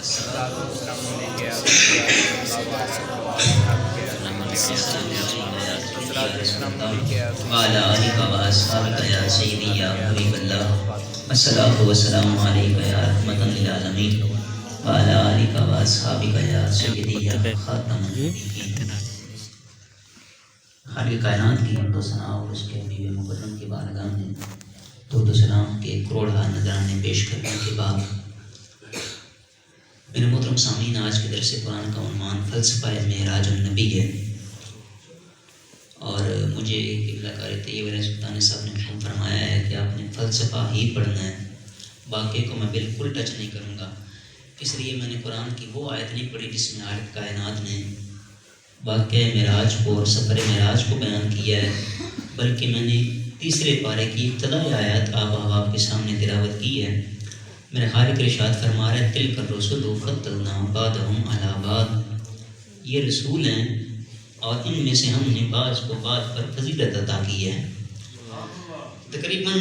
وعلى آلك وأصحابك يا سيدي يا حبيب الله الصلاة والسلام عليك يا رحمة للعالمين وعلى آلك وأصحابك يا سيدي يا خاتم النبيين. خالق کائنات کی حمد و ثنا اور اس کے حبیب مکرم کی بارگاہ میں درود و سلام کے کروڑہ نذرانے پیش کرنے کے بعد میرے محترم سامعین، آج کے درس قرآن کا عنوان فلسفہ معراج النبی ہے، اور مجھے قبلہ قاری طیب علیہ سلطان صاحب نے حکم فرمایا ہے کہ آپ نے فلسفہ ہی پڑھنا ہے، واقعے کو میں بالکل ٹچ نہیں کروں گا۔ اس لیے میں نے قرآن کی وہ آیت نہیں پڑھی جس میں خالق کائنات نے واقعہ معراج کو اور سفر معراج کو بیان کیا ہے، بلکہ میں نے تیسرے پارے کی ابتدائی آیات آپ احباب کے سامنے تلاوت کی ہے۔ میرے خالق ارشاد فرما رہے ہیں تلک الرسل فضلنا بعضهم علی بعض، یہ رسول ہیں اور ان میں سے ہم نے بعض کو بعض پر فضیلت عطا کی ہے۔ تقریباً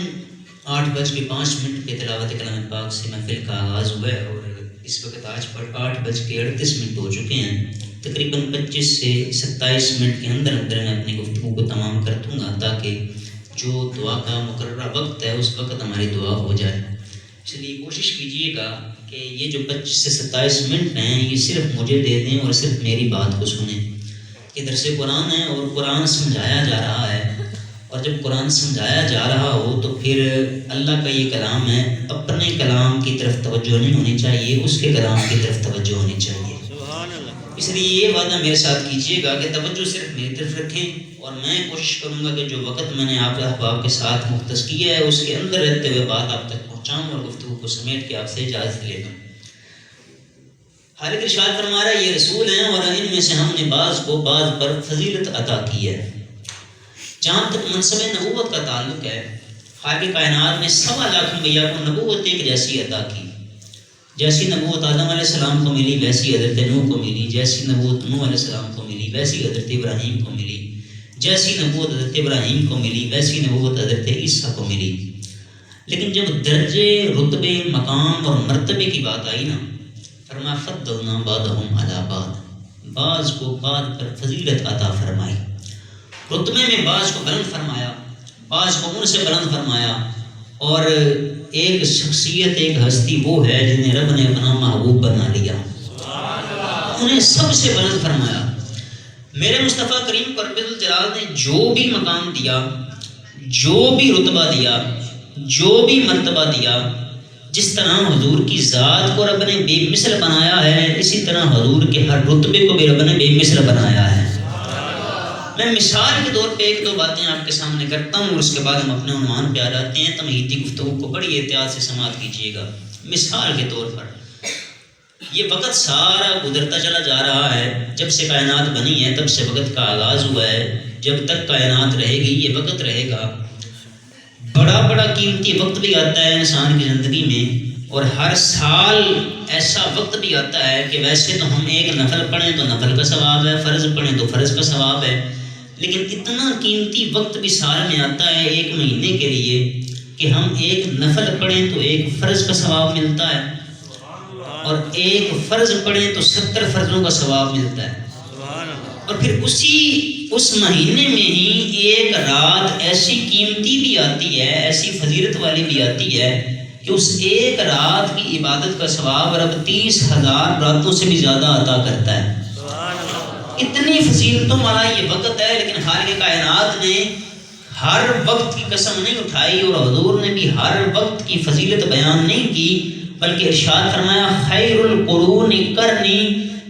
8:05 کے تلاوت کلام پاک سے محفل کا آغاز ہوا ہے، اور اس وقت آج پر 8:38 ہو چکے ہیں۔ تقریباً 25 سے 27 منٹ کے اندر اندر میں اپنی گفتگو کو تمام کر دوں گا، تاکہ جو دعا کا مقررہ وقت ہے اس وقت ہماری دعا ہو جائے۔ اس لیے کوشش کیجئے گا کہ یہ جو 25 سے 27 منٹ ہیں یہ صرف مجھے دے دیں اور صرف میری بات کو سنیں۔ یہ درس قرآن ہے اور قرآن سمجھایا جا رہا ہے، اور جب قرآن سمجھایا جا رہا ہو تو پھر اللہ کا یہ کلام ہے، اپنے کلام کی طرف توجہ نہیں ہونی چاہیے، اس کے کلام کی طرف توجہ ہونی چاہیے۔ اس لیے یہ وعدہ میرے ساتھ کیجئے گا کہ توجہ صرف میری طرف رکھیں، اور میں کوشش کروں گا کہ جو وقت میں نے آپ احباب کے ساتھ مختص کیا ہے اس کے اندر رہتے ہوئے بات آپ تک پہنچاؤں اور گفتگو کو سمیٹ کے آپ سے اجازت لے لوں۔ خالق ارشاد فرما رہا ہے یہ رسول ہیں اور ان میں سے ہم نے بعض کو بعض پر فضیلت عطا کی ہے۔ جہاں تک منصب نبوت کا تعلق ہے، خالق کائنات نے 1.25 لاکھ انبیاء کو نبوت ایک جیسی عطا کی۔ جیسی نبوت آدم علیہ السلام کو ملی ویسی حضرت نوح کو ملی، جیسی نبوت نوح علیہ السلام کو ملی ویسی حضرت ابراہیم کو ملی، جیسی نبوت حضرت ابراہیم کو ملی ویسی نبوت حضرت عیسیٰ کو ملی۔ لیکن جب درجے، رتبے، مقام اور مرتبے کی بات آئی نا، فرمایا فضلنا بعضهم علی بعض، بعض کو بعض پر فضیلت عطا فرمائی، رتبے میں بعض کو بلند فرمایا، بعض کو ان سے بلند فرمایا، اور ایک شخصیت، ایک ہستی وہ ہے جنہیں رب نے اپنا محبوب بنا لیا، انہیں سب سے بلند فرمایا۔ میرے مصطفیٰ کریم کو رب الجلال نے جو بھی مقام دیا، جو بھی رتبہ دیا، جو بھی مرتبہ دیا، جس طرح حضور کی ذات کو رب نے بے مثل بنایا ہے، اسی طرح حضور کے ہر رتبے کو بھی رب نے بے مثل بنایا ہے۔ میں مثال کے طور پہ 1-2 باتیں آپ کے سامنے کرتا ہوں، اور اس کے بعد ہم اپنے عنوان پہ آ جاتے ہیں۔ تمہیدی گفتگو کو بڑی احتیاط سے سماعت کیجیے گا۔ مثال کے طور پر یہ وقت سارا گزرتا چلا جا رہا ہے، جب سے کائنات بنی ہے تب سے وقت کا آغاز ہوا ہے، جب تک کائنات رہے گی یہ وقت رہے گا۔ بڑا بڑا قیمتی وقت بھی آتا ہے انسان کی زندگی میں، اور ہر سال ایسا وقت بھی آتا ہے کہ ویسے تو ہم ایک نفل پڑھیں تو نفل کا ثواب ہے، فرض پڑھیں تو فرض کا ثواب ہے، لیکن اتنا قیمتی وقت بھی سال میں آتا ہے 1 مہینے کے لیے کہ ہم ایک نفل پڑھیں تو ایک فرض کا ثواب ملتا ہے، اور ایک فرض پڑھیں تو 70 فرضوں کا ثواب ملتا ہے۔ اور پھر اس مہینے میں ہی ایک رات ایسی قیمتی بھی آتی ہے، ایسی فضیلت والی بھی آتی ہے کہ اس ایک رات کی عبادت کا ثواب رب 30,000 راتوں سے بھی زیادہ عطا کرتا ہے۔ اتنی فضیلتوں والا یہ وقت ہے، لیکن خالق کائنات نے ہر وقت کی قسم نہیں اٹھائی، اور حضور نے بھی ہر وقت کی فضیلت بیان نہیں کی، بلکہ ارشاد فرمایا خیر القرون قرنی،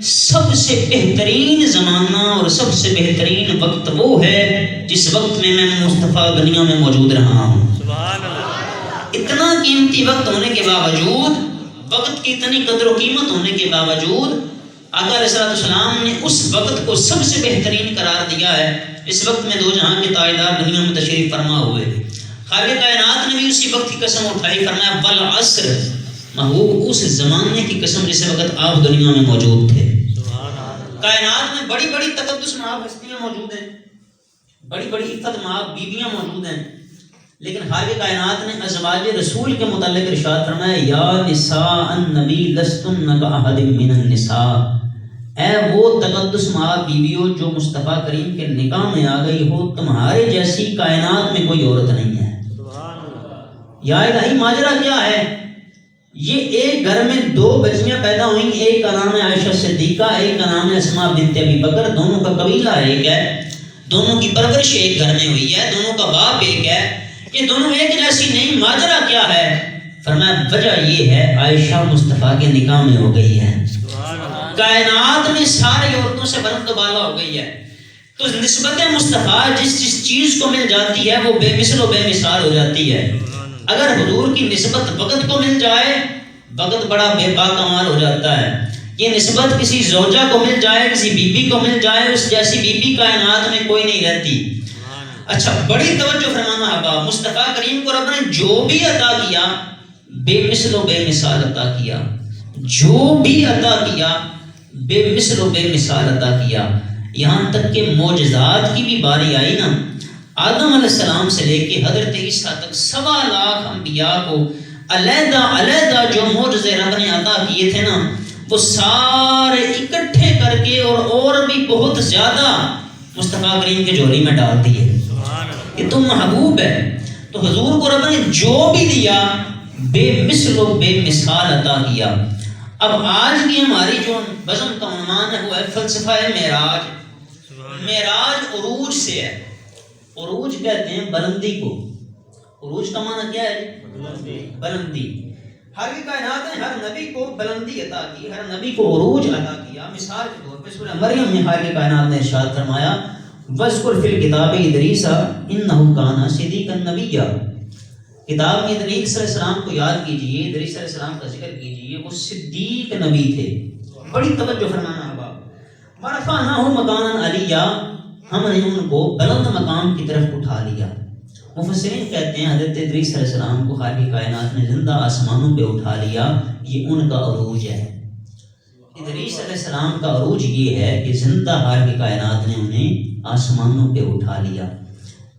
سب سے بہترین زمانہ اور سب سے بہترین وقت وہ ہے جس وقت میں مصطفیٰ دنیا میں موجود رہا ہوں۔ اتنا قیمتی وقت ہونے کے باوجود، وقت کی اتنی قدر و قیمت ہونے کے باوجود، آقا علیہ السلام نے اس وقت کو سب سے بہترین قرار دیا ہے۔ اس وقت میں 2 جہاں کے تاجدار دنیا میں تشریف فرما ہوئے، خالق کائنات نے بھی اسی وقت کی قسم اٹھائی، فرمایا والعصر، محبوب اس زمانے کی قسم جس وقت آپ دنیا میں موجود تھے۔ کائنات میں بڑی بڑی تقدس مآب ہستیاں موجود ہیں، بڑی بڑی عفت مآب بیویاں موجود ہیں، لیکن خالق کائنات نے ازواج رسول کے متعلق ارشاد فرمایا یا نساء النبی لستن کاحد من النساء، اے وہ تقدس مآب بیویوں جو مصطفیٰ کریم کے نکاح میں آ گئی ہو، تمہارے جیسی کائنات میں کوئی عورت نہیں ہے۔ یا الہی ماجرا کیا ہے؟ یہ ایک گھر میں دو بچیاں پیدا ہوئیں، ایک کا نام ہے عائشہ صدیقہ، ایک کا نام ہے اسماء بنت ابی بکر، دونوں کا قبیلہ ایک ہے، دونوں کی پرورش ایک گھر میں ہوئی ہے، دونوں کا باپ ایک ہے، یہ دونوں ایک جیسی نہیں، ماجرا کیا ہے؟ فرمایا وجہ یہ ہے عائشہ مصطفیٰ کے نکاح میں ہو گئی ہے، کائنات میں ساری عورتوں سے بلند و بالا ہو گئی ہے۔ تو نسبت مصطفیٰ جس چیز کو مل جاتی ہے وہ بے مثل و بے مثال ہو جاتی ہے۔ اگر حضور کی نسبت وقت کو مل جائے، وقت بڑا بے باکمال ہو جاتا ہے۔ یہ نسبت کسی زوجہ کو مل جائے، کسی بی بی کو مل جائے، اس جیسی بی بی کائنات میں کوئی نہیں رہتی۔ اچھا بڑی توجہ فرمانا احباب، مصطفیٰ کریم کو رب نے جو بھی عطا کیا بے مثل و بے مثال عطا کیا، جو بھی عطا کیا بے مثل و بے مثال عطا کیا، یہاں تک کہ معجزات کی بھی باری آئی نا، آدم علیہ السلام سے لے کے حضرت عیسیٰ تک 1.25 لاکھ انبیاء کو علیحدہ علیحدہ جو معجزے رب نے عطا کیے تھے نا، وہ سارے اکٹھے کر کے اور بھی بہت زیادہ مصطفیٰ کریم کے جھولی میں ڈال دیے۔ یہ تو محبوب ہے، تو حضور کو رب نے جو بھی دیا بے مثل و بے مثال عطا کیا۔ اب آج کی ہماری جو بزم کا عنوان ہے وہ ہے فلسفہ معراج۔ معراج عروج سے ہے، عروج کہتے ہیں بلندی کو، عروج کا معنی کیا ہے؟ بلندی۔ ہر کائنات نے ہر نبی کو بلندی عطا کی، ہر نبی کو عروج عطا کیا۔ مثال کے طور پہ سورہ مریم میں ہر کائنات نے ارشاد فرمایا وَاذْكُرْ فِي الْكِتَابِ إِدْرِيسَ إِنَّهُ كَانَ صِدِيقًا نَبِيًّا، کتاب میں ادریس علیہ السلام کو یاد کیجئے، ادریس علیہ السلام کا ذکر کیجئے، وہ صدیق نبی تھے۔ بڑی توجہ فرمانا احباب، وَرَفَعْنَاهُ مَكَانًا عَلِيًّا، ہم نے ان کو بلند مقام کی طرف اٹھا لیا۔ مفسرین کہتے ہیں حضرت ادریس علیہ السلام کو خالق کائنات نے زندہ آسمانوں پہ اٹھا لیا، یہ ان کا عروج ہے۔ ادریس علیہ السلام کا عروج یہ ہے کہ زندہ خالق کائنات نے انہیں آسمانوں پہ اٹھا لیا۔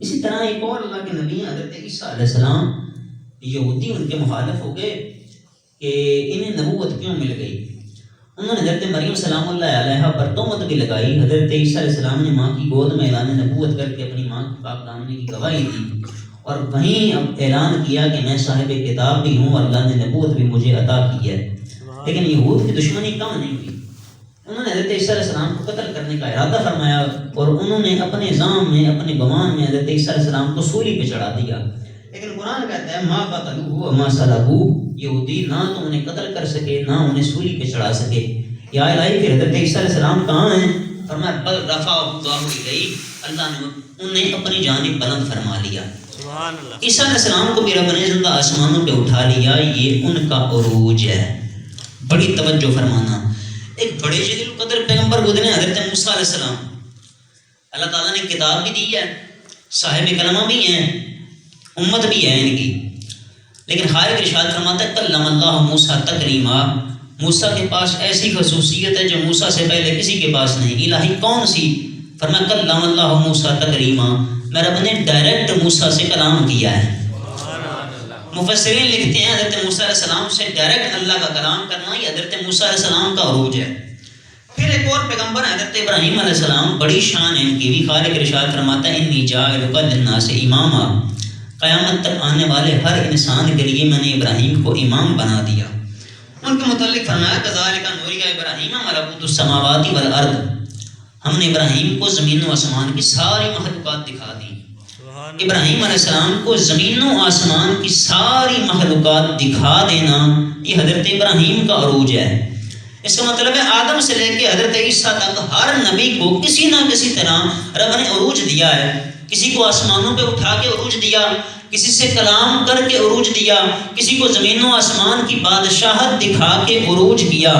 اسی طرح ایک اور اللہ کے نبی حضرت عیسیٰ علیہ السلام، یہودی ان کے مخالف ہو گئے کہ انہیں نبوت کیوں مل گئی، انہوں نے حضرت مریم سلام اللہ علیہا پر تہمت بھی لگائی۔ حضرت عیسیٰ علیہ السلام نے ماں کی گود میں اعلان نبوت کر کے اپنی ماں کی پاک دامنی کی گواہی دی، اور وہیں اب اعلان کیا کہ میں صاحب کتاب بھی ہوں اور اللہ نے نبوت بھی مجھے عطا کی ہے۔ لیکن یہود کی دشمنی کم نہیں ہوئی، انہوں نے حضرت عیسیٰ علیہ السلام کو قتل کرنے کا ارادہ فرمایا، اور انہوں نے اپنے نظام میں اپنے گمان میں حضرت عیسیٰ علیہ السلام کو سولی پہ چڑھا دیا۔ لیکن قرآن کہتا ہے ما قتلوہ وما صلبوہ، یہودی نہ تو انہیں قتل کر سکے نہ انہیں سولی پہ چڑھا سکے۔ یا الہی پھر حضرت عیسیٰ علیہ السلام کہاں ہیں؟ فرمایا بل رفعہ اللہ الیہ، اللہ نے انہیں اپنی جانب بلند فرما لیا۔ عیسیٰ علیہ السلام کو بھی رب نے زندہ آسمانوں پہ اٹھا لیا، یہ ان کا عروج ہے۔ بڑی توجہ فرمانا، ایک بڑے جلیل القدر پیغمبر گزرے حضرت موسیٰ علیہ السلام، اللہ تعالیٰ نے کتاب بھی دی ہے، صاحب کلمہ بھی ہیں، امت بھی ہے ان کی، لیکن خالق ارشاد فرماتا ہے کلم اللہ موسیٰ تکلیما، موسیٰ کے پاس ایسی خصوصیت ہے جو موسیٰ سے پہلے کسی کے پاس نہیں۔ الہی کون سی؟ فرمایا کلم اللہ موسیٰ تکلیما، میں رب نے ڈائریکٹ موسیٰ سے کلام کیا ہے۔ مفسرین لکھتے ہیں حضرت موسیٰ علیہ السلام سے ڈائریکٹ اللہ کا کلام کرنا یہ حضرت موسیٰ علیہ السلام کا عروج ہے۔ پھر ایک اور پیغمبر حضرت ابراہیم علیہ السلام، بڑی شان ہے ان کی بھی، خالق ارشاد فرماتا ہے انی جاعلک للناس اماما، قیامت تک آنے والے ہر انسان کے لیے میں نے ابراہیم کو امام بنا دیا۔ ان کے متعلق فرمایا کذالک نوری ابراہیم ملکوت السماوات والارض، ہم نے ابراہیم کو زمین و آسمان کی ساری مخلوقات دکھا دی۔ ابراہیم علیہ السلام کو زمین و آسمان کی ساری مخلوقات دکھا دینا یہ حضرت ابراہیم کا عروج ہے۔ اس کا مطلب ہے آدم سے لے کے حضرت عیسیٰ تک ہر نبی کو کسی نہ کسی طرح رب نے عروج دیا ہے۔ کسی کو آسمانوں پہ اٹھا کے عروج دیا، کسی سے کلام کر کے عروج دیا، کسی کو زمین و آسمان کی بادشاہت دکھا کے عروج کیا،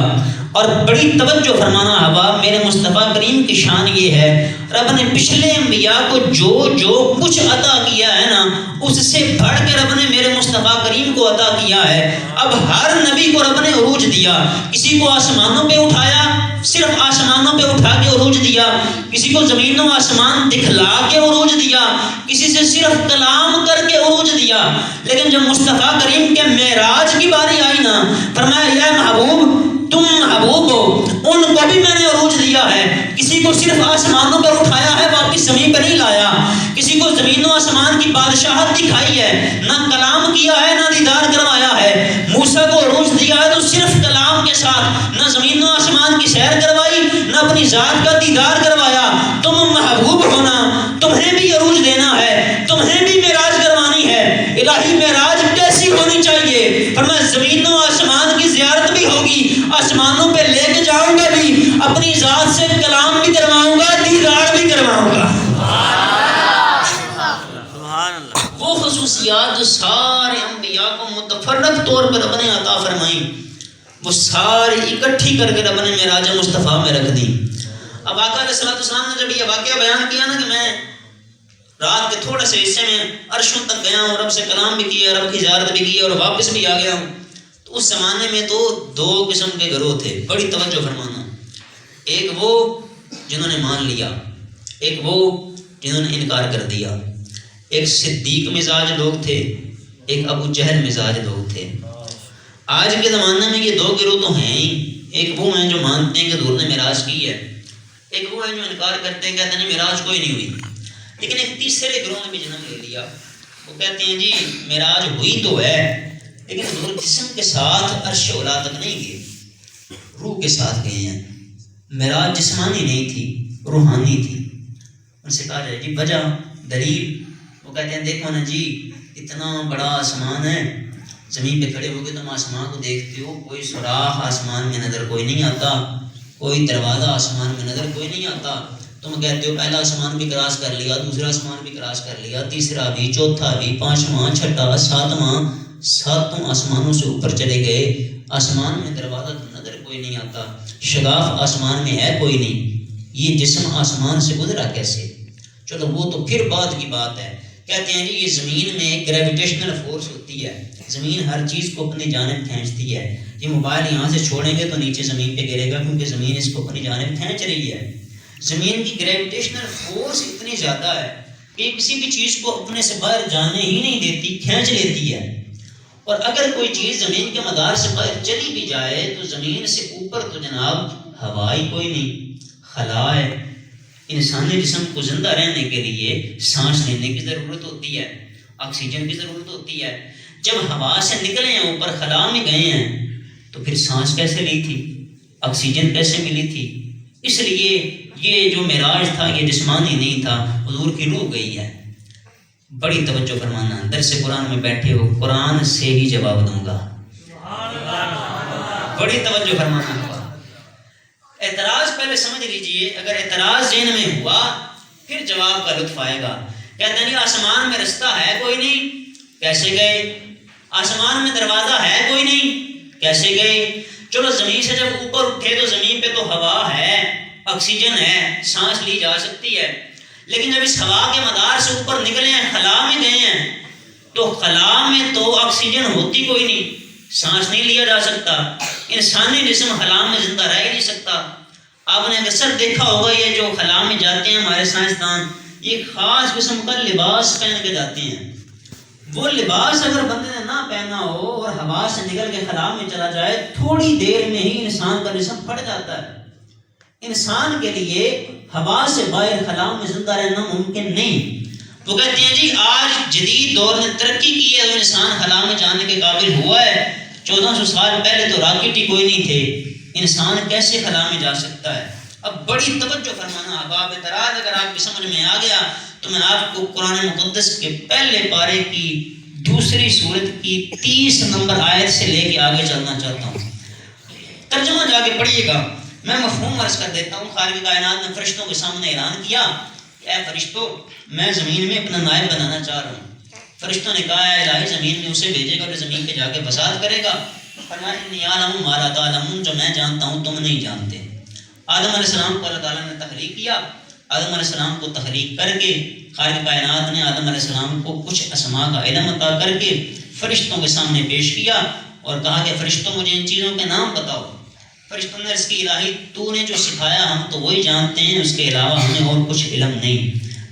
اور بڑی توجہ فرمانا احباب، میرے مصطفیٰ کریم کی شان یہ ہے، رب نے پچھلے انبیاء کو جو کچھ عطا کیا ہے نا، اس سے بڑھ کے رب نے میرے مصطفیٰ کریم کو عطا کیا ہے۔ اب ہر نبی کو رب نے عروج دیا، کسی کو آسمانوں پہ اٹھایا، صرف آسمانوں پہ اٹھا کے عروج دیا، کسی کو زمین و آسمان دکھلا کے عروج دیا، کسی سے صرف کلام کر کے عروج دیا۔ لیکن جب مصطفیٰ کریم کے معراج کی باری آئی نا، فرمایا یا محبوب تم محبوب ہو، ان کو بھی میں نے عروج دیا ہے، کسی کو صرف آسمانوں پر اٹھایا ہے، واپس زمین پہ نہیں لایا، کسی کو زمین و آسمان کی بادشاہت دکھائی ہے، نہ کلام کیا ہے نہ دیدار کروایا ہے۔ موسیٰ کو عروج دیا ہے تو صرف کلام کے ساتھ، نہ زمین و آسمان کی سیر کروائی نہ اپنی ذات کا دیدار کروایا۔ تم محبوب ہونا، تمہیں بھی عروج دینا ہے، تمہیں بھی معراج کروانی ہے۔ الہی معراج کیسی ہونی چاہیے؟ فرمایا زمین و آسمان کی زیارت بھی ہوگی، آسمانوں پہ لے کے جاؤں گا بھی، اپنی ذات سے کلام بھی کرواؤں گا، دیدار بھی کرواؤں گا۔ وہ خصوصیات جو سارے انبیاء کو متفرق طور پر رب نے عطا فرمائیں، وہ ساری اکٹھی کر کے رب نے معراج مصطفیٰ میں رکھ دی۔ اب آقا علیہ السلام نے جب یہ واقعہ بیان کیا نا کہ میں رات کے تھوڑے سے حصے میں عرشوں تک گیا ہوں، رب سے کلام بھی کیا، رب کی زیارت بھی کی اور واپس بھی آ گیا ہوں، تو اس زمانے میں تو دو قسم کے گروہ تھے، بڑی توجہ فرمانا۔ ایک وہ جنہوں نے مان لیا، ایک وہ جنہوں نے انکار کر دیا۔ ایک صدیق مزاج لوگ تھے، ایک ابو جہل مزاج لوگ تھے۔ آج کے زمانے میں یہ دو گروہ تو ہیں ہی، ایک وہ ہیں جو مانتے ہیں کہ حضور نے معراج کی ہے، ایک وہ ہیں جو انکار کرتے ہیں، کہتے ہیں معراج کوئی نہیں ہوئی۔ لیکن ایک تیسرے گروہ نے بھی جنم لے لیا، وہ کہتے ہیں جی معراج ہوئی تو ہے، لیکن حضور جسم کے ساتھ عرش اولا تک نہیں گئے، روح کے ساتھ گئے ہیں۔ معراج جسمانی نہیں تھی، روحانی تھی۔ ان سے کہا جائے جی وجہ دلیل، وہ کہتے ہیں دیکھو نا جی اتنا بڑا آسمان ہے، زمین پہ کھڑے ہو کے تم آسمان کو دیکھتے ہو، کوئی سوراخ آسمان میں نظر کوئی نہیں آتا، کوئی دروازہ آسمان میں نظر کوئی نہیں آتا۔ تم کہتے ہو پہلا آسمان بھی کراس کر لیا، دوسرا آسمان بھی کراس کر لیا، تیسرا بھی، چوتھا بھی، پانچواں، چھٹا، ساتواں، ساتوں آسمانوں سے اوپر چلے گئے، آسمان میں دروازہ نظر کوئی نہیں آتا، شگاف آسمان میں ہے کوئی نہیں، یہ جسم آسمان سے گزرا کیسے؟ چلو وہ تو پھر بعد کی بات ہے۔ کہتے ہیں جی یہ زمین میں گریویٹیشنل فورس ہوتی ہے، زمین ہر چیز کو اپنی جانب کھینچتی ہے۔ یہ موبائل یہاں سے چھوڑیں گے تو نیچے زمین پہ گرے گا، کیونکہ زمین اس کو اپنی جانب کھینچ رہی ہے۔ زمین کی گریویٹیشنل فورس اتنی زیادہ ہے کہ کسی بھی چیز کو اپنے سے باہر جانے ہی نہیں دیتی، کھینچ لیتی ہے۔ اور اگر کوئی چیز زمین کے مدار سے باہر چلی بھی جائے تو زمین سے اوپر تو جناب ہوا ہی کوئی نہیں، خلا ہے۔ انسانی جسم کو زندہ رہنے کے لیے سانس لینے کی ضرورت ہوتی ہے، آکسیجن کی ضرورت ہوتی ہے۔ جب ہوا سے نکلے ہیں اوپر خلا میں گئے ہیں تو پھر سانس کیسے لی تھی، آکسیجن کیسے ملی تھی؟ اس لیے یہ جو معراج تھا یہ جسمانی نہیں تھا، حضور کی روح گئی ہے۔ بڑی توجہ فرمانا، درس قرآن میں بیٹھے ہو، قرآن سے ہی جواب دوں گا، بڑی توجہ فرمانا۔ اعتراض پہلے سمجھ لیجئے، اگر اعتراض ذہن میں ہوا پھر جواب کا لطف آئے گا۔ کہتے ہیں جی آسمان میں رستہ ہے کوئی نہیں، کیسے گئے؟ آسمان میں دروازہ ہے کوئی نہیں، کیسے گئے؟ چلو زمین سے جب اوپر اٹھے تو زمین پہ تو ہوا ہے، آکسیجن ہے، سانس لی جا سکتی ہے، لیکن جب اس ہوا کے مدار سے اوپر نکلے ہیں، خلا میں گئے ہیں، تو خلا میں تو آکسیجن ہوتی کوئی نہیں، سانس نہیں لیا جا سکتا، انسانی جسم خلا میں زندہ رہ ہی نہیں سکتا۔ آپ نے اکثر دیکھا ہوگا یہ جو خلا میں جاتے ہیں ہمارے سائنسدان، یہ خاص قسم کا لباس پہن کے جاتے ہیں۔ وہ لباس اگر بندے نے نہ پہنا ہو اور ہوا سے نکل کے خلا میں چلا جائے، تھوڑی دیر میں ہی انسان کا جسم پھٹ جاتا ہے۔ انسان کے لیے ہوا سے باہر خلا میں زندہ رہنا ممکن نہیں۔ وہ کہتے ہیں جی آج جدید دور نے ترقی کی ہے، انسان خلا میں جانے کے قابل ہوا ہے۔ 1400 سال پہلے تو راکٹ ہی کوئی نہیں تھے، انسان کیسے خلا میں جا سکتا ہے؟ اب بڑی توجہ فرمانا احباب اعتراض اگر آپ کی سمجھ میں آ گیا تو میں آپ کو قرآن مقدس کے پہلے پارے کی دوسری سورت کی 30 نمبر آیت سے لے کے آگے چلنا چاہتا ہوں۔ ترجمہ جا کے پڑھیے گا، میں مفہوم عرض کر دیتا ہوں۔ خالق کائنات نے فرشتوں کے سامنے اعلان کیا کہ اے فرشتوں میں زمین میں اپنا نائب بنانا چاہ رہا ہوں۔ فرشتوں نے کہا اے الہی زمین میں اسے بھیجے گا اور زمین پہ جا کے فساد کرے گا، فرمایا انی اعلم ما لا تعلمون، جو میں جانتا ہوں تم نہیں جانتے۔ آدم علیہ السلام کو اللہ تعالیٰ نے تخلیق کیا۔ آدم علیہ السلام کو تخلیق کر کے خالق کائنات نے آدم علیہ السلام کو کچھ اسماء کا علم عطا کر کے فرشتوں کے سامنے پیش کیا اور کہا کہ فرشتوں مجھے ان چیزوں کے نام بتاؤ۔ فرشتوں نے اس کی الہی تو نے جو سکھایا ہم تو وہی جانتے ہیں، اس کے علاوہ ہمیں اور کچھ علم نہیں۔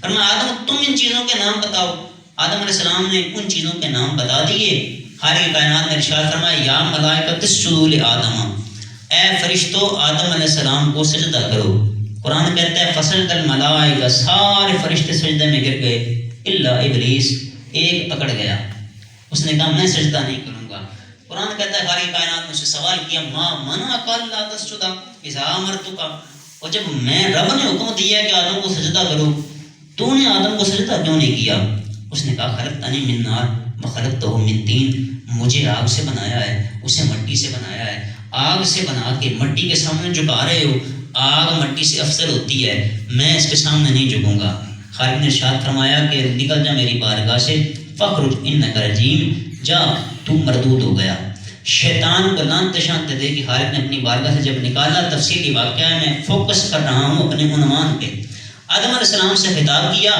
فرمایا آدم تم ان چیزوں کے نام بتاؤ۔ آدم علیہ السلام نے ان چیزوں کے نام بتا دیے۔ خالق کائنات نے ارشاد فرمایا یا ملائکۃ اسجدوا لآدم، اے فرشتوں آدم علیہ السلام کو سجدہ کرو۔ قرآن کہتا ہے فسجد الملائکہ، سارے فرشتے سجدے میں گر گئے الا ابلیس، ایک اکڑ گیا، اس نے کہا میں سجدہ نہیں کروں گا۔ قرآن کہتا ہے خالق کائنات نے اس سے سوال کیا ما منعک الا تسجد اذا امرتک، اور جب میں رب نے حکم دیا کہ آدم کو سجدہ کرو تو نے آدم کو سجدہ کیوں نہیں کیا؟ اس نے کہا خلقتنی من نار وخلقتہ من طین، مجھے آگ سے بنایا ہے اسے مٹی سے بنایا ہے، آگ سے بنا کے مٹی کے سامنے جھکا رہے ہو، آگ مٹی سے افضل ہوتی ہے، میں اس کے سامنے نہیں جھکوں گا۔ خالق نے ارشاد فرمایا کہ نکل جا میری بارگاہ سے، فخرج انک رجیم، جا تو مردود ہو گیا۔ شیطان کو لعنت شانت دے کہ خالق نے اپنی بارگاہ سے جب نکالا، تفصیلی واقعہ ہے، میں فوکس کر رہا ہوں اپنے عنوان پہ۔ آدم علیہ السلام سے خطاب کیا،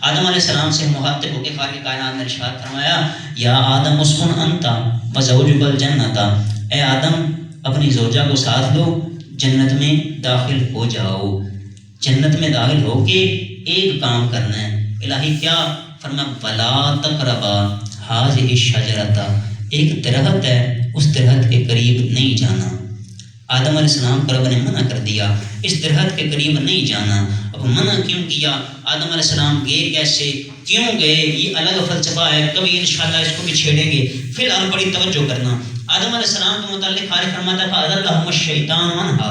آدم علیہ السلام سے مخاطب ہو کے خالق کائنات نے ارشاد فرمایا یا آدم اسکن انت وزوجک الجنۃ، اے آدم اپنی زوجہ کو ساتھ لو، جنت میں داخل ہو جاؤ۔ جنت میں داخل ہو کے ایک کام کرنا ہے، الہی کیا؟ فرمایا ولا تقربا ہذہ الشجرۃ، ایک درخت ہے اس درخت کے قریب نہیں جانا۔ آدم علیہ السلام کو رب نے منع کر دیا، اس درخت کے قریب نہیں جانا۔ اب منع کیوں کیا؟ آدم علیہ السلام گئے کیسے، کیوں گئے، یہ الگ فلسفہ ہے، کبھی انشاءاللہ اس کو بھی چھیڑیں گے۔ فی الحال بڑی توجہ کرنا، آدم علیہ السلام کے متعلق خالق فرماتا ہے فَأَزَلَّهُمَ الشَّيْطَانُ عَنْهَا،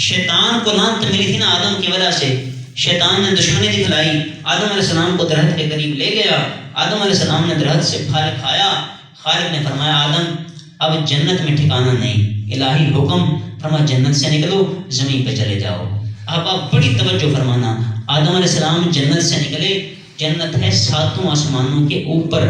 شیطان کو لعنت ملی تھی نا آدم کی وجہ سے، شیطان نے دشمنی دکھلائی، آدم علیہ السلام کو درخت کے قریب لے گیا، آدم علیہ السلام نے درخت سے پھل کھایا۔ خالق نے فرمایا آدم اب جنت میں ٹھکانا نہیں، الہی حکم، فرمایا جنت سے نکلو زمین پہ چلے جاؤ۔ اب آپ بڑی توجہ فرمانا، آدم علیہ السلام جنت سے نکلے، جنت ہے 7 آسمانوں کے اوپر،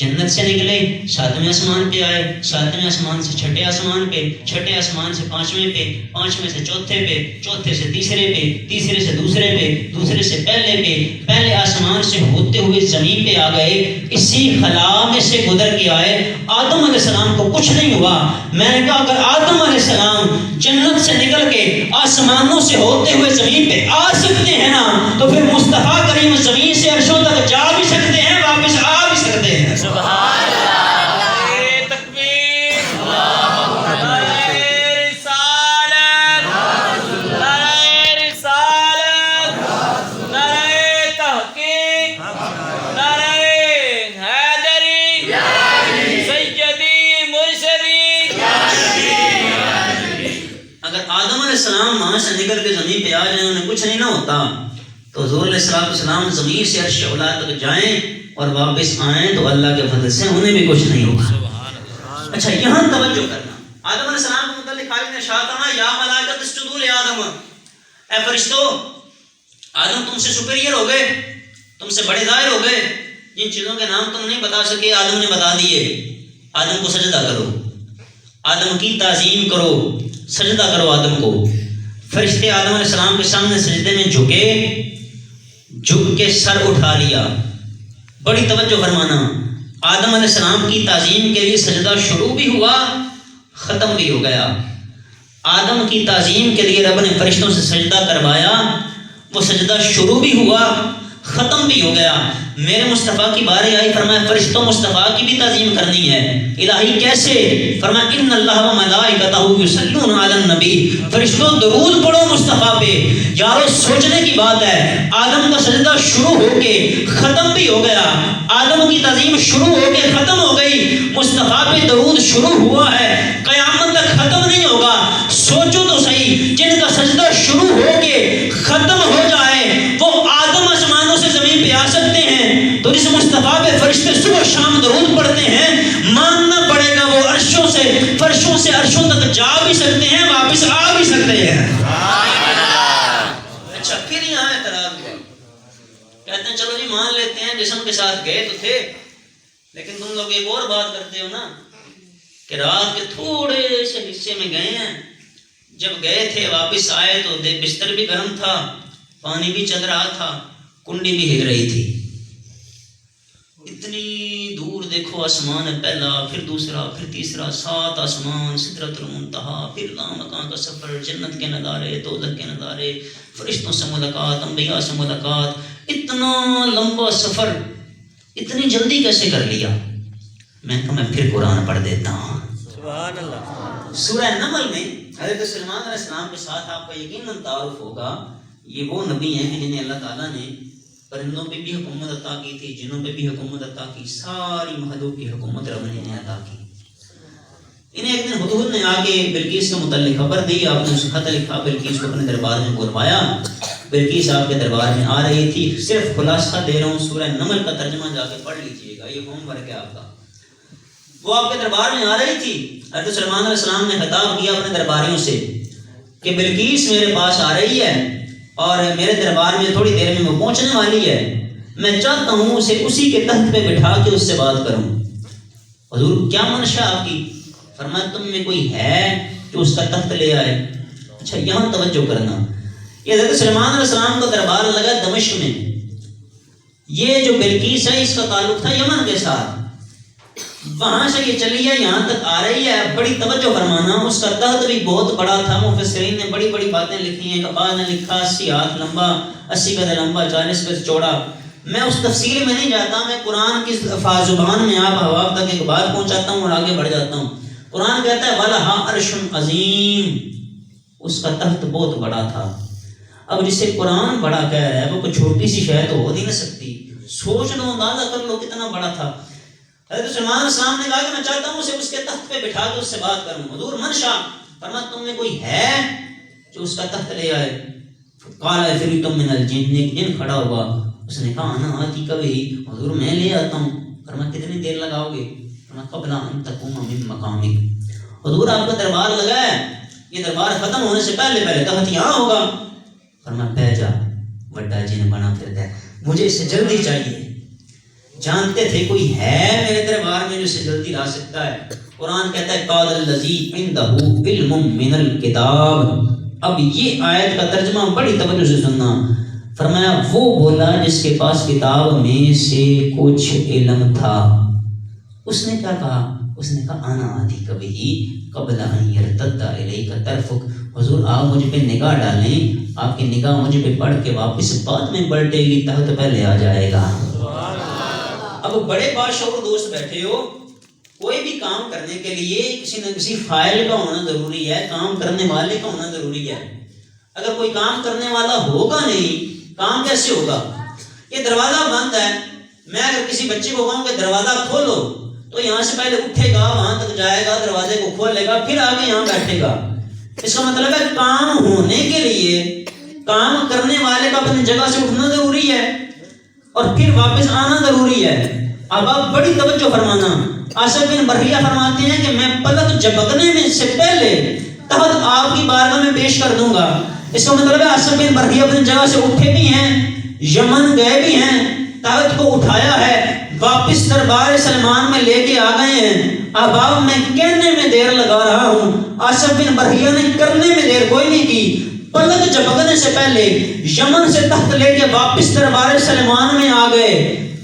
جنت سے نکلے 7ویں آسمان پہ آئے، 7ویں آسمان سے 6ٹھے آسمان پہ، 6ٹھے آسمان سے 5ویں پہ، 5ویں سے 4تھے پہ، 4تھے سے 3سرے پہ، 3سرے سے 2سرے پہ، 2سرے سے پہلے پہ، پہلے آسمان سے ہوتے ہوئے زمین پہ آ گئے، اسی خلا میں سے گزر کے آئے۔ آدم علیہ السلام کو کچھ نہیں ہوا۔ میں نے کہا اگر آدم علیہ السلام جنت سے نکل کے آسمانوں سے ہوتے ہوئے زمین پہ آ سکتے ہیں نا، تو پھر مصطفیٰ کریم زمین سے عرشوں تک جا بھی سکتے ہیں، واپس آ بھی سکتے ہیں۔ سبحان اللہ، تکبیر، نعرہ رسالت، نعرہ رسالت، نعرہ تحقیق، نعرہ حیدری، سیدی مرشدی۔ اگر آدم علیہ السلام وہاں سے نکل کے زمین پہ آ جائیں، انہیں کچھ نہیں نہ ہوتا، تو حضور علیہ السلام زمین سے عرش اولا تک جائیں اور واپس آئیں تو اللہ کے فضل سے انہیں بھی کچھ نہیں ہوگا۔ اچھا یہاں توجہ کرنا، آدم علیہ السلام کے متعلق خالق نے ارشاد فرمایا یا ملائکۃ اسجدوا لآدم، اے فرشتوں آدم تم سے سپیریئر ہو گئے، تم سے بڑے ظاہر ہو گئے، جن چیزوں کے نام تم نہیں بتا سکے آدم نے بتا دیے۔ آدم کو سجدہ کرو، آدم کی تعظیم کرو، سجدہ کرو آدم کو۔ فرشتے آدم علیہ السلام کے سامنے سجدے میں جھکے، جھک کے سر اٹھا لیا۔ بڑی توجہ فرمانا، آدم علیہ السلام کی تعظیم کے لیے سجدہ شروع بھی ہوا، ختم بھی ہو گیا۔ آدم کی تعظیم کے لیے رب نے فرشتوں سے سجدہ کروایا، وہ سجدہ شروع بھی ہوا، ختم بھی ہو گیا۔ میرے مصطفیٰ کی باری آئی، فرمایا فرشتوں مصطفیٰ کی بھی تعظیم کرنی ہے۔ الہی کیسے؟ فرمایا ان اللہ و ملائکتہ یصلون علی النبی، فرشتوں درود پڑھو مصطفیٰ پہ۔ یارو سوچنے کی بات ہے، آدم کا سجدہ شروع ہو کے ختم بھی ہو گیا، آدم کی تعظیم شروع ہو کے ختم ہو گئی، مصطفیٰ پہ درود شروع ہوا ہے، قیامت تک ختم نہیں ہوگا۔ سوچو تو صحیح، جن کا سجدہ شروع ہو کے ختم ہو جائے وہ آدم آسمانوں سے زمین پہ آ سکتے ہیں، تو جس مصطفیٰ پہ فرشتے صبح شام درود پڑھتے ہیں، ماننا پڑے گا وہ عرشوں سے فرشوں سے عرشوں تک جا بھی سکتے ہیں، واپس آ بھی سکتے ہیں۔ اچھا پھر یہاں اعتراض ہوا، کہتے ہیں چلو جی مان لیتے ہیں جسم کے ساتھ گئے تو تھے، لیکن تم لوگ ایک اور بات کرتے ہو نا کہ رات کے تھوڑے سے حصے میں گئے ہیں، جب گئے تھے واپس آئے تو بستر بھی گرم تھا، پانی بھی چل رہا تھا، کنڈی بھی ہل رہی تھی۔ اتنی دور دیکھو آسمان ہے پہلا، پھر دوسرا، پھر تیسرا، 7 آسمان، سدرۃ المنتہا، پھر لامکاں کا سفر، جنت کے نظارے، دوزخ کے نظارے، فرشتوں سے ملاقات، انبیاء سے ملاقات، اتنا لمبا سفر اتنی جلدی کیسے کر لیا؟ میں کہا میں پھر قرآن پڑھ دیتا ہوں۔ سبحان اللہ۔ سورہ نمل میں حضرت سلیمان علیہ السلام کے ساتھ آپ کا یقیناً تعارف ہوگا، یہ وہ نبی ہیں جنہیں اللہ تعالیٰ نے پرندوں پہ بھی حکومت عطا کی تھی، جنوں پہ بھی حکومت عطا کی، ساری مخلوق کی حکومت رب نے انہیں عطا کی۔ انہیں ایک دن ہدہد نے آ کے بلقیس کے متعلق خبر دی، آپ نے خط لکھا، بلقیس کو اپنے دربار میں بلوایا۔ بلقیس آپ کے دربار میں آ رہی تھی، صرف خلاصہ دے رہا ہوں، سورہ نمل کا ترجمہ جا کے پڑھ لیجئے گا، یہ ہوم ورک ہے آپ کا۔ وہ آپ کے دربار میں آ رہی تھی، حضرت سلیمان علیہ السلام نے خطاب کیا اپنے درباریوں سے کہ بلقیس میرے پاس آ رہی ہے اور میرے دربار میں تھوڑی دیر میں وہ پہنچنے والی ہے، میں چاہتا ہوں اسے اسی کے تخت پہ بٹھا کے اس سے بات کروں۔ حضور کیا منشا آپ کی؟ فرمایا تم میں کوئی ہے جو اس کا تخت لے آئے؟ اچھا یہاں توجہ کرنا، یہ حضرت سلیمان علیہ السلام کا دربار لگا دمشق میں، یہ جو بلقیس ہے اس کا تعلق تھا یمن کے ساتھ، وہاں سے یہ چلی ہے یہاں تک آ رہی ہے، بڑی توجہ فرمانا، اس کا تخت بھی بہت بڑا تھا، مفسرین نے بڑی بڑی باتیں لکھی ہیں، بعض نے لکھا 80 ہاتھ لمبا، 80 گز لمبا، 40 گز چوڑا، میں اس تفصیل میں نہیں جاتا، میں قرآن کی زبان میں آپ حواب تک ایک بات پہنچاتا ہوں اور آگے بڑھ جاتا ہوں۔ قرآن کہتا ہے وَلَهَا عَرْشٌ عَظِيمٌ، اس کا تخت بہت بڑا تھا۔ اب جسے قرآن بڑا کہہ رہا ہے وہ کوئی چھوٹی سی شے تو ہو نہیں نہ سکتی، سوچ لو، اندازہ کر لو کتنا بڑا تھا۔ حضرت سلیمان علیہ السلام نے کہا کہ میں چاہتا ہوں اسے اس کے تخت پہ بٹھا کے اس سے بات کروں۔ حضور منشا، فرمایا تم میں کوئی ہے جو اس کا تخت لے آئے؟ قال عفریت من الجن، ایک جن کھڑا ہوا، اس نے کہا انا آتی کبھی، حضور میں لے آتا ہوں۔ فرمایا کتنی دیر لگاؤ گے؟ فرمایا قبل ان تقوم من مقامک، حضور آپ کا دربار لگا ہے، یہ دربار ختم ہونے سے پہلے تخت یہاں ہوگا۔ فرمایا بہ جا، بڑا جن بنا پھرتا ہے، مجھے اس سے جلدی چاہیے۔ جانتے تھے کوئی ہے میرے دربار میں جو اسے جلدی لا سکتا ہے۔ قرآن کہتا ہے قال الذی عنده علم من الکتاب، اب یہ آیت کا ترجمہ بڑی توجہ سے سننا۔ فرمایا وہ بولا جس کے پاس کتاب میں سے کچھ علم تھا۔ اس نے کیا کہا؟ اس نے کہا انا آتی کبھی قبل ان یرتد الیک طرفک، حضور آپ مجھ پہ نگاہ ڈالیں، آپ کی نگاہ مجھ پہ پڑھ کے واپس بعد میں پلٹے گی، تخت پہلے آ جائے گا۔ اب بڑے باشعور دوست بیٹھے ہو، کوئی بھی کام کرنے کے لیے کسی نہ کسی فائل کا ہونا ضروری ہے، کام کرنے والے کا ہونا ضروری ہے۔ اگر کوئی کام کرنے والا ہوگا نہیں، کام کیسے ہوگا؟ یہ دروازہ بند ہے، میں اگر کسی بچے کو کہوں کہ دروازہ کھولو تو یہاں سے پہلے اٹھے گا، وہاں تک جائے گا، دروازے کو کھولے گا، پھر آگے یہاں بیٹھے گا۔ اس کا مطلب ہے کام ہونے کے لیے کام کرنے والے کا اپنی جگہ سے اٹھنا ضروری ہے اور پھر واپس آنا ضروری ہے۔ اب آپ بڑی توجہ فرمانا، آصف بن برحیہ فرماتے ہیں کہ میں پلک جھپکنے میں سے پہلے تخت آپ کی بارگاہ میں پیش کر دوں گا۔ اس کا مطلب ہے آصف بن برحیہ اپنی جگہ سے اٹھے بھی ہیں، یمن گئے بھی ہیں، تخت کو اٹھایا ہے، واپس دربار سلیمان میں لے کے آ گئے ہیں۔ اب آپ میں کہنے میں دیر لگا رہا ہوں، آصف بن برحیہ نے کرنے میں دیر کوئی نہیں کی، پلک جھپکنے سے پہلے یمن سے تخت لے کے واپس دربار سلیمان میں آ گئے۔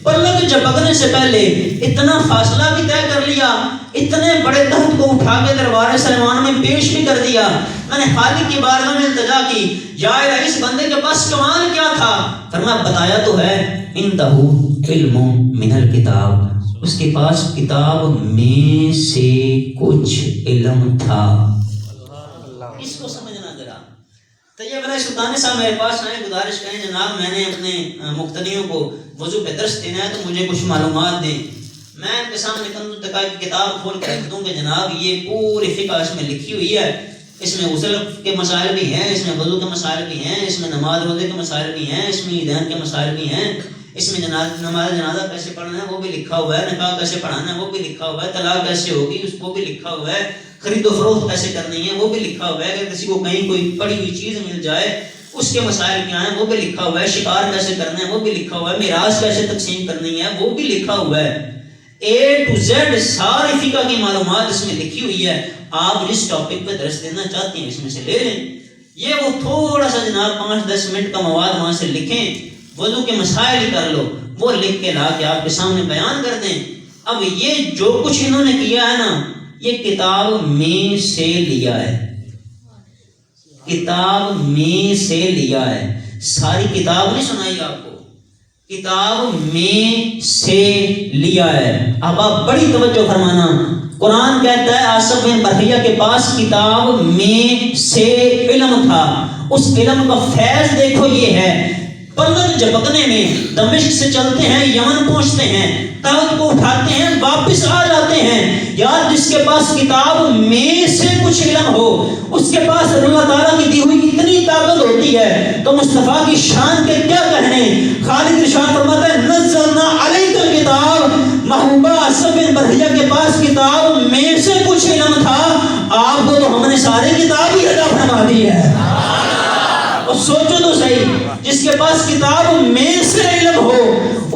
پلک جھپکنے سے پہلے اتنا فاصلہ بھی طے کر لیا، اتنے بڑے تخت کو اٹھا کے دربار سلیمان میں پیش بھی کر دیا۔ میں نے خالق کی بارگاہ میں التجا کی، یا الہی اس بندے کے پاس کمال کیا تھا؟ فرمایا بتایا تو ہے عنده علم من الکتاب، اس کے پاس کتاب میں سے کچھ علم تھا۔ اس کو سمجھنا ذرا۔ طیب علیہ سلطانی صاحب میرے پاس آئے، گزارش کریں جناب میں نے اپنے مقتدیوں کو وضو پہ درس دینا ہے تو مجھے کچھ معلومات دیں۔ میں ان کے سامنے کنز الدقائق کی کتاب کھول کر رکھ دوں کہ جناب یہ پوری فقہ اس میں لکھی ہوئی ہے، اس میں غسل کے مسائل بھی ہیں، اس میں وضو کے مسائل بھی ہیں، اس میں نماز روزے کے مسائل بھی ہیں، اس میں عیدین کے مسائل بھی ہیں، اس میں نماز جنازہ کیسے پڑھنا ہے وہ بھی لکھا ہوا ہے، نکاح کیسے پڑھانا ہے وہ بھی لکھا ہوا ہے، طلاق کیسے ہوگی اس کو بھی لکھا ہوا ہے، خرید و فروخت کیسے کرنی ہے وہ بھی لکھا ہوا ہے، اگر کسی کو کہیں کوئی پڑی ہوئی چیز مل جائے اس کے مسائل کیا ہیں وہ بھی لکھا ہوا ہے، شکار کیسے کرنا ہے وہ بھی لکھا ہوا ہے، میراث کیسے تقسیم کرنی ہے وہ بھی لکھا ہوا ہے۔ A to Z ساری فقہ کی معلومات اس میں لکھی ہوئی ہے. آپ جس ٹاپک پہ درس دینا چاہتے ہیں اس میں سے لے لیں. یہ وہ تھوڑا سا جناب 5-10 منٹ کا مواد وہاں سے لکھیں, وضو کے مسائل ہی کر لو, وہ لکھ کے لا کے آپ کے سامنے بیان کر دیں. اب یہ جو کچھ انہوں نے کیا ہے نا, یہ کتاب میں سے لیا ہے, کتاب میں سے لیا ہے. ساری کتاب نہیں سنائی آپ کو, کتاب میں سے لیا ہے. اب آپ بڑی توجہ فرمانا. قرآن کہتا ہے آصف بن برحیہ کے پاس کتاب میں سے علم تھا. اس علم کا فیض دیکھو یہ ہے, پلک جھپکنے میں دمشق سے چلتے ہیں, یمن پہنچتے ہیں, تخت کو اٹھاتے ہیں, واپس آ جاتے ہیں. یار جس کے پاس کتاب میں سے کچھ علم ہو, اس کے پاس اللہ تعالیٰ کی دی ہوئی اتنی طاقت ہوتی ہے تو مصطفیٰ کی شان کے کیا کہنے. خالد ارشاد فرماتا ہے نزلنا علیک الکتاب, محبوبہ آصف بن برحیہ کے پاس کتاب میں سے کچھ علم تھا, آپ کو تو ہم نے سارے کتاب ہی عطا فرما دی ہے. اور سوچو تو صحیح, جس کے پاس کتاب میں سے علم ہو,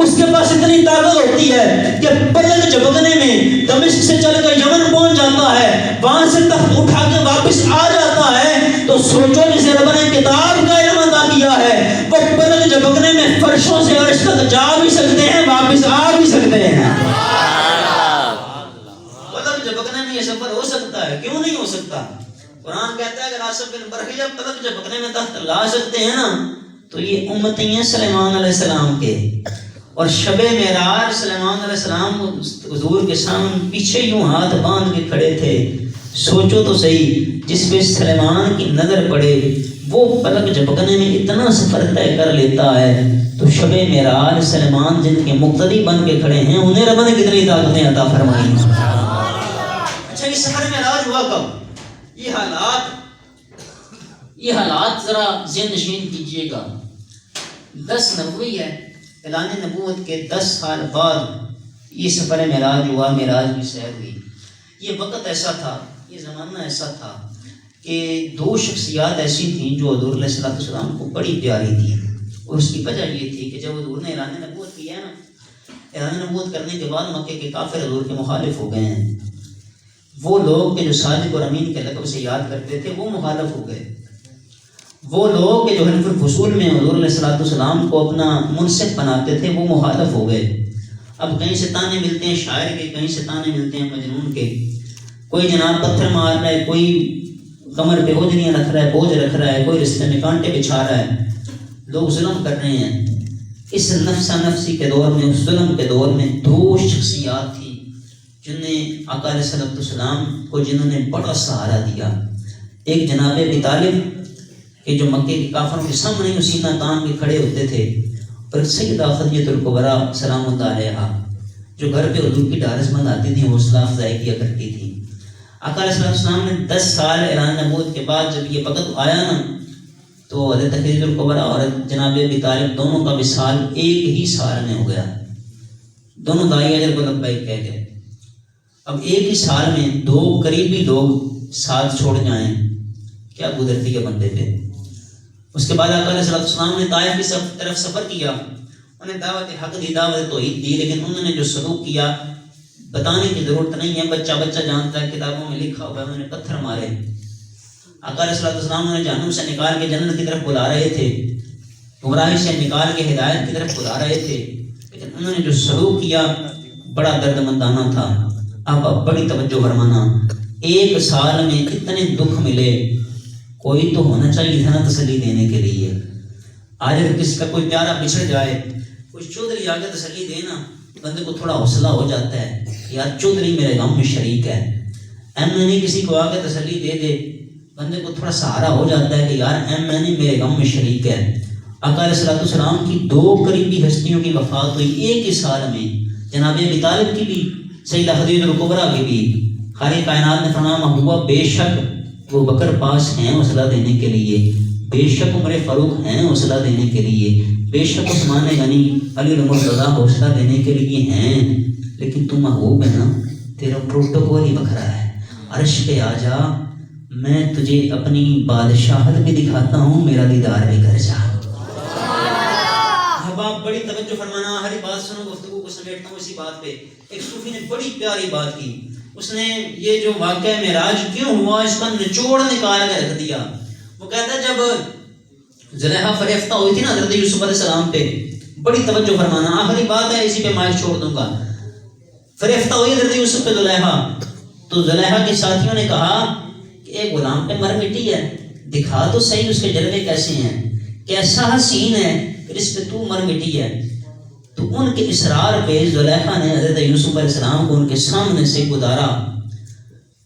اس کے پاس اتنی طاقت ہوتی ہے کہ پلک جھپکنے میں دمشق سے چل کر یمن پہنچ جاتا ہے, وہاں سے تخت اٹھا کے واپس آ جاتا ہے. تو سوچو جسے رب نے کتاب کا علم عطا کیا ہے, وہ پلک جھپکنے میں فرشوں سے عرش تک جا بھی سکتے ہیں, واپس آ بھی سکتے ہیں. پلک جھپکنے میں یہ سفر ہو سکتا ہے, کیوں نہیں ہو سکتا؟ قرآن کہتا ہے اگر آصف بن برحیہ پلک جھپکنے میں تخت لا سکتے ہیں نا, تو یہ امتی ہیں سلیمان علیہ السلام کے. اور شب معراج سلیمان علیہ السلام حضور کے سامنے پیچھے یوں ہاتھ باندھ کے کھڑے تھے. سوچو تو صحیح, جس پہ سلیمان کی نظر پڑے وہ پلک جھپکنے میں اتنا سفر طے کر لیتا ہے, تو شب معراج سلیمان جن کے مقتدی بن کے کھڑے ہیں انہیں رب نے کتنی طاقتیں عطا فرمائی. اچھا یہ سفر معراج ہوا کب؟ یہ حالات ذرا ذہن نشین کیجئے گا. 10 نبوی ہے, اعلان نبوت کے 10 سال بعد یہ سفر معراج ہوا, معراج کی سیر ہوئی. یہ وقت ایسا تھا, یہ زمانہ ایسا تھا کہ 2 شخصیات ایسی تھیں جو حضور علیہ السلام کو بڑی پیاری تھی. اور اس کی وجہ یہ تھی کہ جب حضور نے اعلان نبوت کیا نا, اعلان نبوت کرنے کے بعد مکے کے کافر حضور کے مخالف ہو گئے ہیں. وہ لوگ کہ جو صادق اور امین کے لقب سے یاد کرتے تھے وہ مخالف ہو گئے. وہ لوگ کہ جو حلف الفصول میں حضور علیہ السلام کو اپنا منصف بناتے تھے وہ مخالف ہو گئے. اب کہیں سے تانے ملتے ہیں شاعر کے, کہیں سے تانے ملتے ہیں مجنون کے. کوئی جناب پتھر مار رہا ہے, کوئی کمر پہ ہوجریاں رکھ رہا ہے, بوجھ رکھ رہا ہے, کوئی رستے میں کانٹے بچھا رہا ہے. لوگ ظلم کر رہے ہیں. اس نفسا نفسی کے دور میں, اس ظلم کے دور میں 2 شخصیات تھیں جن نے آقا علیہ السلام کو جنہوں نے بڑا سہارا دیا. ایک جناب ابی طالب کہ جو مکے کے کافروں کے سامنے سینہ تان کے کھڑے ہوتے تھے, اور سیدہ خدیجہ الکبریٰ سلام اللہ علیہا جو گھر پہ حضور کی ڈھارس مند آتی تھیں, حوصلہ افزائی کیا کرتی تھی. آقا علیہ السلام نے 10 سال اعلان نبوت کے بعد جب یہ وقت آیا نا, تو حضرت خدیجہ الکبریٰ اور جناب ابی طالب دونوں کا وصال ایک ہی سال میں ہو گیا. دونوں داعی اجل کو لبیک کہہ گئے. اب ایک ہی سال میں 2 قریبی لوگ ساتھ چھوڑ جائیں, کیا گزرتی ہے بندے پہ. اس کے بعد آقا علیہ السلام نے طائف کی طرف سفر کیا, انہیں دعوت حق دی, دعوت توحید دی, لیکن انہوں نے جو سلوک کیا بتانے کی ضرورت نہیں ہے, بچہ بچہ جانتا ہے, کتابوں میں لکھا ہوا ہے. انہوں نے پتھر مارے. آقا علیہ السلام انہیں جہنم سے نکال کے جنت کی طرف بلا رہے تھے, گمراہی سے نکال کے ہدایت کی طرف بلا رہے تھے, لیکن انہوں نے جو سلوک کیا بڑا درد مندانہ تھا. اب بڑی توجہ فرمانا. 1 سال میں اتنے دکھ ملے, کوئی تو ہونا چاہیے تھا نا تسلی دینے کے لیے. آج اگر کسی کا کوئی پیارا بچھڑ جائے, کوئی چودھری آگے تسلی دے نا, بندے کو تھوڑا حوصلہ ہو جاتا ہے یار چودھری میرے غم میں شریک ہے. ایم این اے کسی کو آگے تسلی دے دے, بندے کو تھوڑا سہارا ہو جاتا ہے کہ یار ایم این اے میرے غم میں شریک ہے. آقا علیہ السلام کی 2 قریبی ہستیوں کی وفات ہوئی 1 ہی سال میں, جناب ابی طالب کی بھی, سیدہ خدیجہ الکبریٰ کی بھی. خالق کائنات نے فرمایا محبوبہ بے شک وہ بکر پاس ہیں حوصلہ دینے کے لیے, بے شک عمر فاروق ہیں حوصلہ دینے کے لیے, بے شک عثمان غنی علی المرتضیٰ حوصلہ دینے کے لیے ہیں, لیکن تو محبوب ہے نا, تیرا پروٹوکول ہی بکھرا ہے. عرش پہ آ جا, میں تجھے اپنی بادشاہت بھی دکھاتا ہوں, میرا دیدار بھی کر جا. احباب بڑی توجہ فرمانا، ہری بات سنو، گفتگو کو سمیٹتا ہوں اسی بات پہ. ایک صوفی نے بڑی پیاری بات کی. اس نے یہ جو واقعہ معراج کیوں ہوا اس کا نچوڑ نکال کے رکھ دیا. وہ کہتا ہے جب زلیخا فریفتہ ہوئی تھی نا حضرت یوسف علیہ السلام پہ، بڑی توجہ فرمانا، آخری بات ہے اسی پہ مائک چھوڑ دوں گا. فریفتہ ہوئی حضرت یوسف پہ زلیخا، تو زلیخا کے ساتھیوں نے کہا کہ ایک غلام پہ مر مٹی ہے، دکھا تو صحیح اس کے جلوے کیسے ہیں، کیسا حسین ہے پھر اس پہ تو مر مٹی ہے. تو ان کے اصرار پہ زلیخا نے حضرت یوسف علیہ السلام کو ان کے سامنے سے گزارا.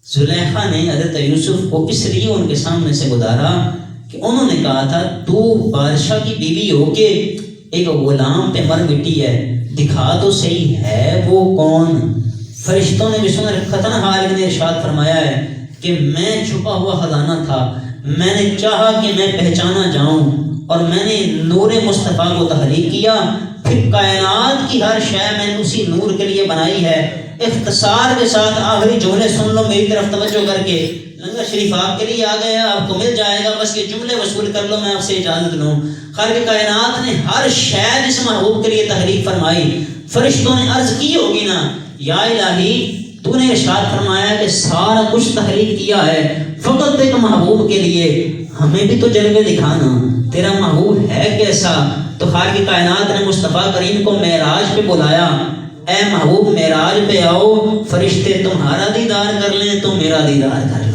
زلیخا نے حضرت یوسف کو اس لیے ان کے سامنے سے گزارا کہ انہوں نے کہا تھا تو بادشاہ کی بیوی ہو کے ایک غلام پہ مر مٹی ہے، دکھا تو صحیح ہے وہ کون. فرشتوں نے بھی سن رکھا تھا نا، حال نے ارشاد فرمایا ہے کہ میں چھپا ہوا خزانہ تھا، میں نے چاہا کہ میں پہچانا جاؤں اور میں نے نور مصطفیٰ کو تحریک کیا، پھر کائنات کی ہر شے میں نے اسی نور کے لیے بنائی ہے. اختصار کے ساتھ آخری جملے سن لو میری طرف توجہ کر کے، لنگر شریف آپ کے لیے آ گیا، آپ کو مل جائے گا، بس یہ جملے وصول کر لو، میں آپ سے اجازت لوں. خالق کائنات نے ہر شے جس محبوب کے لیے تحریک فرمائی، فرشتوں نے عرض کی ہوگی نا یا الہی تو نے ارشاد فرمایا کہ سارا کچھ تحریک کیا ہے فقط ایک محبوب کے لیے، ہمیں بھی تو جلوے دکھانا، تیرا محبوب ہے کیسا. تو خالق کائنات نے مصطفیٰ کریم کو معراج پہ بلایا، اے محبوب معراج پہ آؤ، فرشتے تمہارا دیدار کر لیں تو میرا دیدار کر لیں.